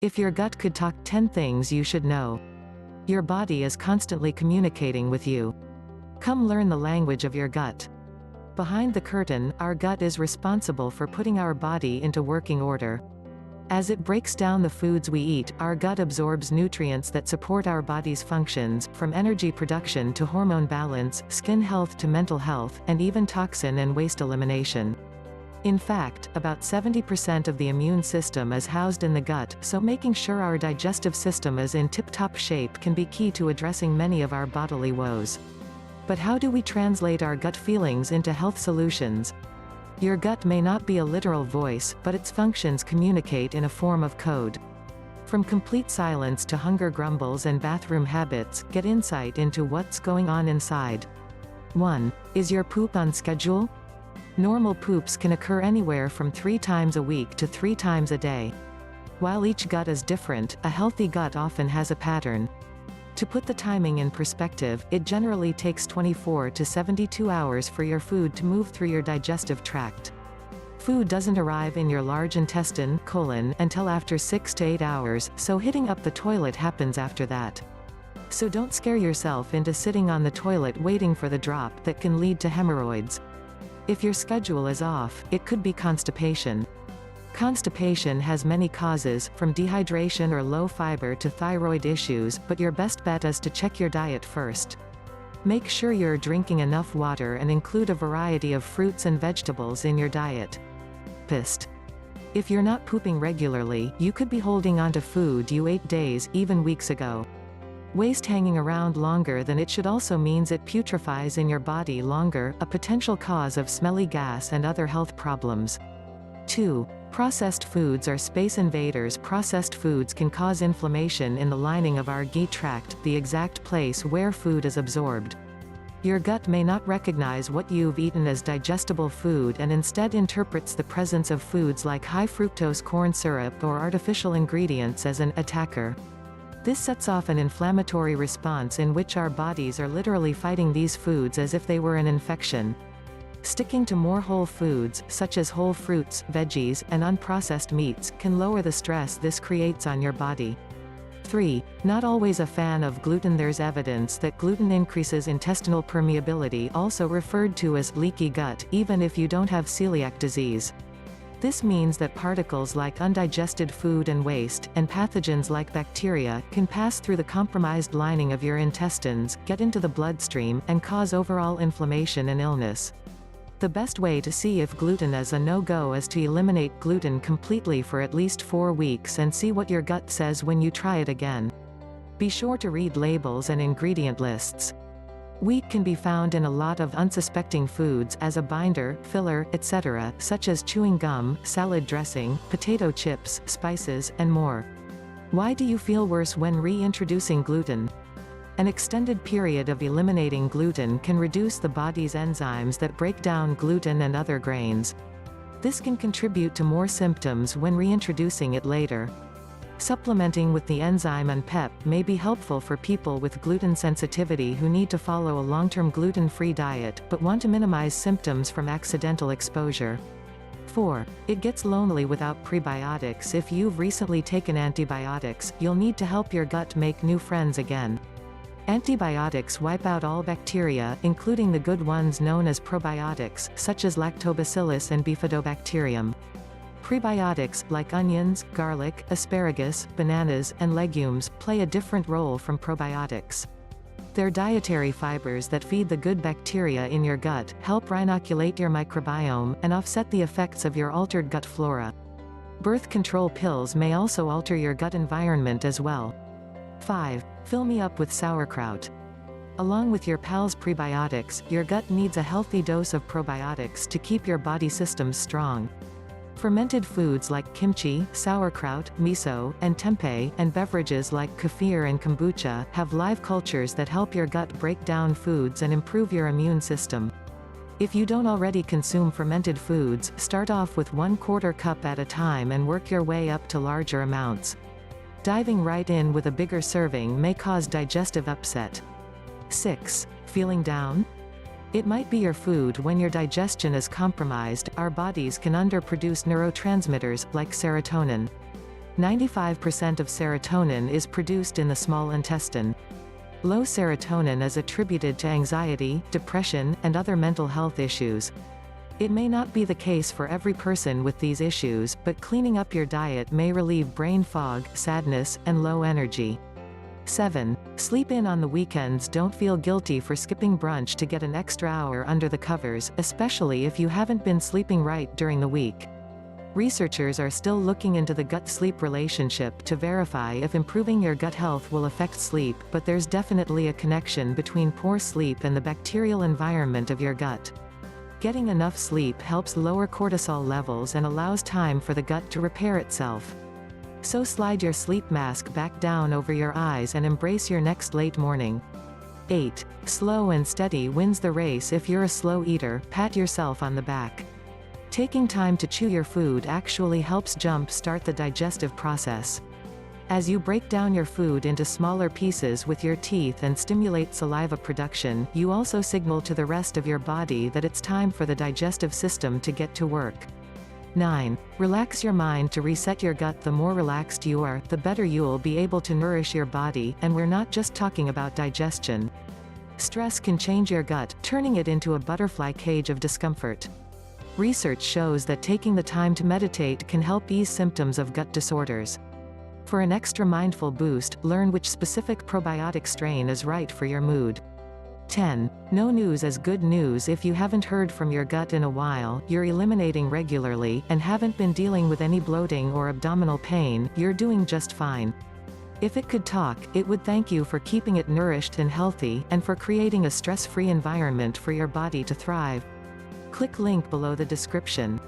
If your gut could talk, 10 things you should know. Your body is constantly communicating with you. Come learn the language of your gut. Behind the curtain, our gut is responsible for putting our body into working order. As it breaks down the foods we eat, our gut absorbs nutrients that support our body's functions, from energy production to hormone balance, skin health to mental health, and even toxin and waste elimination. In fact, about 70% of the immune system is housed in the gut, so making sure our digestive system is in tip-top shape can be key to addressing many of our bodily woes. But how do we translate our gut feelings into health solutions? Your gut may not be a literal voice, but its functions communicate in a form of code. From complete silence to hunger grumbles and bathroom habits, get insight into what's going on inside. 1. Is your poop on schedule? Normal poops can occur anywhere from 3 times a week to 3 times a day. While each gut is different, a healthy gut often has a pattern. To put the timing in perspective, it generally takes 24 to 72 hours for your food to move through your digestive tract. Food doesn't arrive in your large intestine, colon, until after 6 to 8 hours, so hitting up the toilet happens after that. So don't scare yourself into sitting on the toilet waiting for the drop that can lead to hemorrhoids. If your schedule is off, it could be constipation. Constipation has many causes, from dehydration or low fiber to thyroid issues, but your best bet is to check your diet first. Make sure you're drinking enough water and include a variety of fruits and vegetables in your diet. Pissed. If you're not pooping regularly, you could be holding onto food you ate days, even weeks ago. Waste hanging around longer than it should also means it putrefies in your body longer, a potential cause of smelly gas and other health problems. 2. Processed foods are space invaders. Processed foods can cause inflammation in the lining of our GI tract, the exact place where food is absorbed. Your gut may not recognize what you've eaten as digestible food and instead interprets the presence of foods like high fructose corn syrup or artificial ingredients as an attacker. This sets off an inflammatory response in which our bodies are literally fighting these foods as if they were an infection. Sticking to more whole foods, such as whole fruits, veggies, and unprocessed meats, can lower the stress this creates on your body. 3. Not always a fan of gluten. There's evidence that gluten increases intestinal permeability, also referred to as leaky gut, even if you don't have celiac disease. This means that particles like undigested food and waste, and pathogens like bacteria, can pass through the compromised lining of your intestines, get into the bloodstream, and cause overall inflammation and illness. The best way to see if gluten is a no-go is to eliminate gluten completely for at least 4 weeks and see what your gut says when you try it again. Be sure to read labels and ingredient lists. Wheat can be found in a lot of unsuspecting foods as a binder, filler, etc., such as chewing gum, salad dressing, potato chips, spices, and more. Why do you feel worse when reintroducing gluten? An extended period of eliminating gluten can reduce the body's enzymes that break down gluten and other grains. This can contribute to more symptoms when reintroducing it later. Supplementing with the enzyme and PEP may be helpful for people with gluten sensitivity who need to follow a long-term gluten-free diet, but want to minimize symptoms from accidental exposure. 4. It gets lonely without prebiotics. If you've recently taken antibiotics, you'll need to help your gut make new friends again. Antibiotics wipe out all bacteria, including the good ones known as probiotics, such as Lactobacillus and Bifidobacterium. Prebiotics, like onions, garlic, asparagus, bananas, and legumes, play a different role from probiotics. They're dietary fibers that feed the good bacteria in your gut, help reinoculate your microbiome, and offset the effects of your altered gut flora. Birth control pills may also alter your gut environment as well. 5. Fill me up with sauerkraut. Along with your pals prebiotics, your gut needs a healthy dose of probiotics to keep your body systems strong. Fermented foods like kimchi, sauerkraut, miso, and tempeh, and beverages like kefir and kombucha, have live cultures that help your gut break down foods and improve your immune system. If you don't already consume fermented foods, start off with 1/4 cup at a time and work your way up to larger amounts. Diving right in with a bigger serving may cause digestive upset. 6. Feeling down? It might be your food. When your digestion is compromised, our bodies can underproduce neurotransmitters, like serotonin. 95% of serotonin is produced in the small intestine. Low serotonin is attributed to anxiety, depression, and other mental health issues. It may not be the case for every person with these issues, but cleaning up your diet may relieve brain fog, sadness, and low energy. 7. Sleep in on the weekends. Don't feel guilty for skipping brunch to get an extra hour under the covers, especially if you haven't been sleeping right during the week. Researchers are still looking into the gut-sleep relationship to verify if improving your gut health will affect sleep, but there's definitely a connection between poor sleep and the bacterial environment of your gut. Getting enough sleep helps lower cortisol levels and allows time for the gut to repair itself. So slide your sleep mask back down over your eyes and embrace your next late morning. 8. Slow and steady wins the race. If you're a slow eater, pat yourself on the back. Taking time to chew your food actually helps jump-start the digestive process. As you break down your food into smaller pieces with your teeth and stimulate saliva production, you also signal to the rest of your body that it's time for the digestive system to get to work. 9. Relax your mind to reset your gut. The more relaxed you are, the better you'll be able to nourish your body, and we're not just talking about digestion. Stress can change your gut, turning it into a butterfly cage of discomfort. Research shows that taking the time to meditate can help ease symptoms of gut disorders. For an extra mindful boost, learn which specific probiotic strain is right for your mood. 10. No news is good news. If you haven't heard from your gut in a while, you're eliminating regularly, and haven't been dealing with any bloating or abdominal pain, you're doing just fine. If it could talk, it would thank you for keeping it nourished and healthy, and for creating a stress-free environment for your body to thrive. Click link below the description.